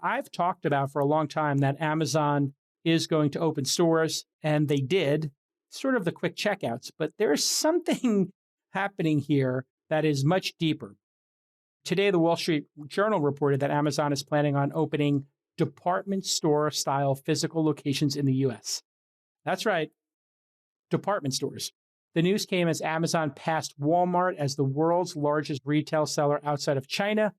I've talked about for a long time that Amazon is going to open stores, and they did, sort of the quick checkouts. But there's something happening here that is much deeper. Today, the Wall Street Journal reported that Amazon is planning on opening department store style physical locations in the US. That's right, department stores. The news came as Amazon passed Walmart as the world's largest retail seller outside of China,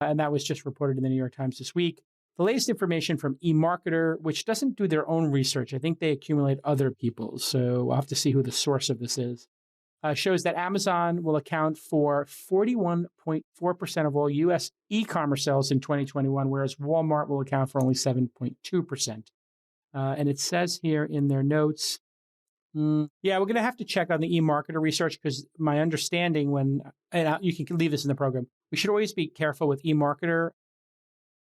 and that was just reported in the New York Times this week. The latest information from eMarketer, which doesn't do their own research, I think they accumulate other people's, so we'll have to see who the source of this is, shows that Amazon will account for 41.4% of all U.S. e-commerce sales in 2021, whereas Walmart will account for only 7.2%. And it says here in their notes, yeah, we're going to have to check on the eMarketer research because my understanding you can leave this in the program, we should always be careful with eMarketer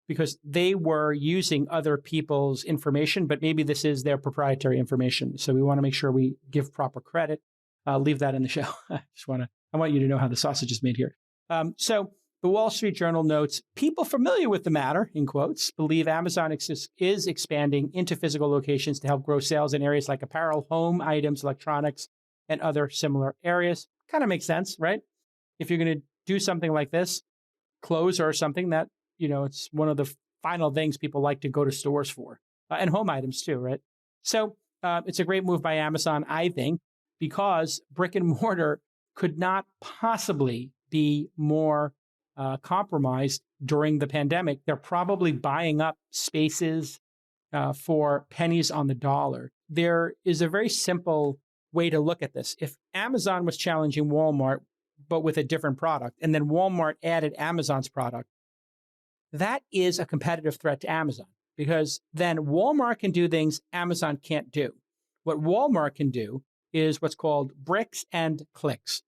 because they were using other people's information, but maybe this is their proprietary information. So we want to make sure we give proper credit. I'll leave that in the show. I want you to know how the sausage is made here. So the Wall Street Journal notes, people familiar with the matter, in quotes, believe Amazon is expanding into physical locations to help grow sales in areas like apparel, home items, electronics, and other similar areas. Kind of makes sense, right? If you're going to do something like this, clothes are something that, it's one of the final things people like to go to stores for, and home items too, right? So it's a great move by Amazon, I think, because brick and mortar could not possibly be more compromised during the pandemic. They're probably buying up spaces for pennies on the dollar. There is a very simple way to look at this. If Amazon was challenging Walmart, but with a different product, and then Walmart added Amazon's product, that is a competitive threat to Amazon because then Walmart can do things Amazon can't do. What Walmart can do is what's called bricks and clicks.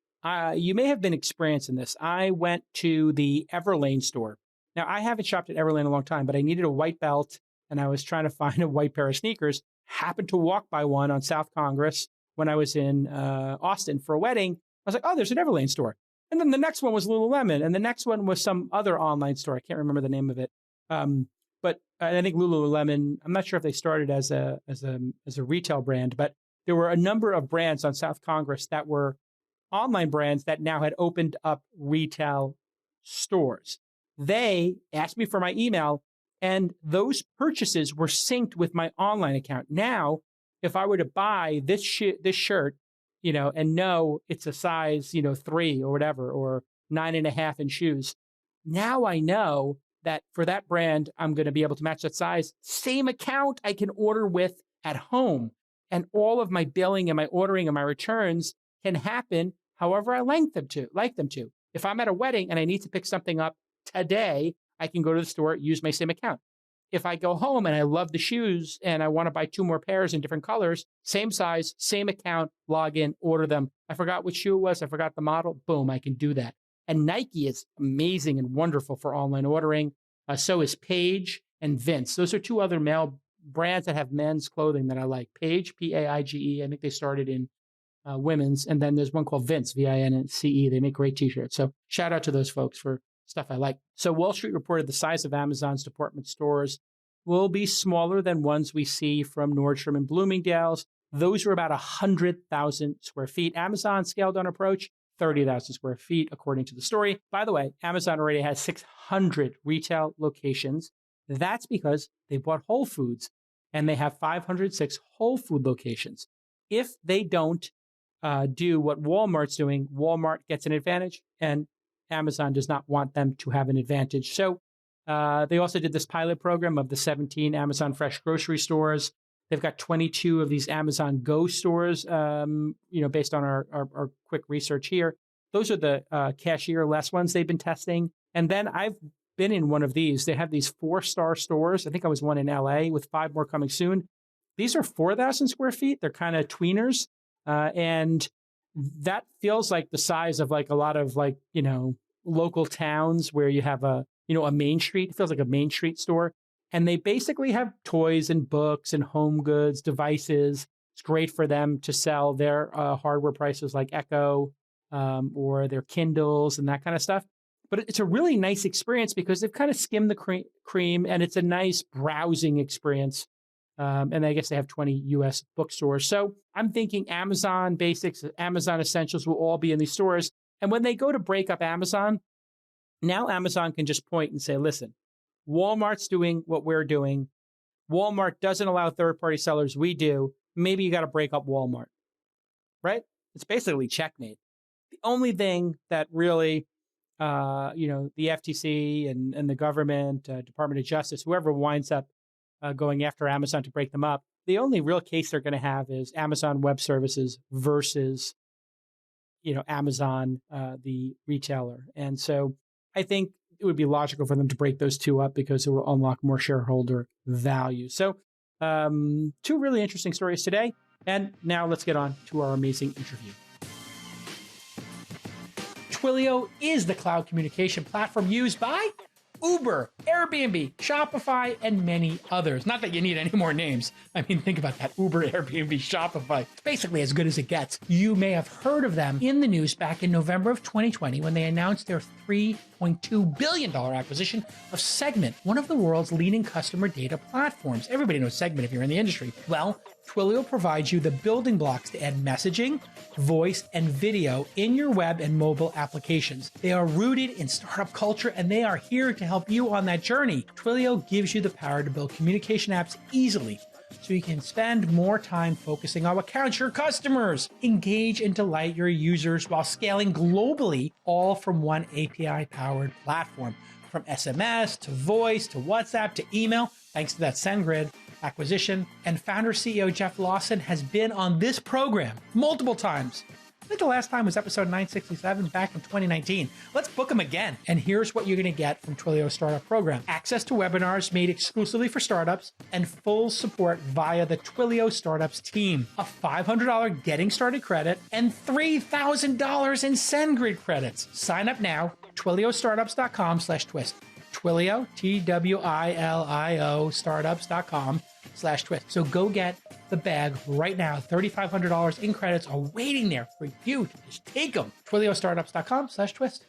You may have been experiencing this. I went to the Everlane store. Now, I haven't shopped at Everlane in a long time, but I needed a white belt, and I was trying to find a white pair of sneakers. Happened to walk by one on South Congress when I was in Austin for a wedding. I was like, oh, there's an Everlane store. And then the next one was Lululemon, and the next one was some other online store. I can't remember the name of it. But I think Lululemon, I'm not sure if they started as a retail brand, but there were a number of brands on South Congress that were online brands that now had opened up retail stores. They asked me for my email, and those purchases were synced with my online account. Now, if I were to buy this shirt, and know it's a size, 3 or whatever, or 9.5 in shoes, now I know that for that brand, I'm going to be able to match that size. Same account I can order with at home. And all of my billing and my ordering and my returns can happen however I like them to. If I'm at a wedding and I need to pick something up today, I can go to the store, use my same account. If I go home and I love the shoes and I want to buy 2 more pairs in different colors, same size, same account, log in, order them. I forgot which shoe it was. I forgot the model. Boom, I can do that. And Nike is amazing and wonderful for online ordering. So is Paige and Vince. Those are 2 other male brands that have men's clothing that I like. Paige, Paige. I think they started in women's. And then there's one called Vince, Vince. They make great t-shirts. So shout out to those folks for stuff I like. So Wall Street reported the size of Amazon's department stores will be smaller than ones we see from Nordstrom and Bloomingdale's. Those are about 100,000 square feet. Amazon scaled down approach, 30,000 square feet, according to the story. By the way, Amazon already has 600 retail locations. That's because they bought Whole Foods, and they have 506 Whole Food locations. If they don't do what Walmart's doing, Walmart gets an advantage, and Amazon does not want them to have an advantage. So they also did this pilot program of the 17 Amazon Fresh grocery stores. They've got 22 of these Amazon Go stores, based on our quick research here. Those are the cashier-less ones they've been testing. And then I've been in one of these. They have these 4-star stores. I think I was one in LA with 5 more coming soon. These are 4,000 square feet. They're kind of tweeners. And that feels like the size of like a lot of local towns where you have a Main Street. It feels like a Main Street store. And they basically have toys and books and home goods, devices. It's great for them to sell their hardware prices like Echo or their Kindles and that kind of stuff. But it's a really nice experience because they've kind of skimmed the cream, and it's a nice browsing experience. And I guess they have 20 US bookstores. So I'm thinking Amazon Basics, Amazon Essentials will all be in these stores. And when they go to break up Amazon, now Amazon can just point and say, listen, Walmart's doing what we're doing. Walmart doesn't allow third-party sellers. We do. Maybe you got to break up Walmart, right? It's basically checkmate. The only thing that really, the FTC and the government, Department of Justice, whoever winds up going after Amazon to break them up, the only real case they're going to have is Amazon Web Services versus, Amazon, the retailer. And so I think it would be logical for them to break those two up because it will unlock more shareholder value. So two really interesting stories today. And now let's get on to our amazing interview. Twilio is the cloud communication platform used by Uber, Airbnb, Shopify, and many others. Not that you need any more names. I mean, think about that. Uber, Airbnb, Shopify. It's basically as good as it gets. You may have heard of them in the news back in November of 2020 when they announced their $3.2 billion acquisition of Segment, one of the world's leading customer data platforms. Everybody knows Segment if you're in the industry. Well, Twilio provides you the building blocks to add messaging, voice, and video in your web and mobile applications. They are rooted in startup culture, and they are here to help you on that journey. Twilio gives you the power to build communication apps easily, so you can spend more time focusing on what counts, your customers. Engage and delight your users while scaling globally, all from one API-powered platform. From SMS to voice to WhatsApp to email, thanks to that SendGrid acquisition. And founder CEO Jeff Lawson has been on this program multiple times. I think the last time was episode 967 back in 2019. Let's book him again. And here's what you're going to get from Twilio's startup program. Access to webinars made exclusively for startups and full support via the Twilio Startups team. A $500 getting started credit and $3,000 in SendGrid credits. Sign up now, twiliostartups.com/twist. Twilio, Twilio, startups.com/twist. So go get the bag right now. $3,500 in credits are waiting there for you to just take them. twiliostartups.com/twist.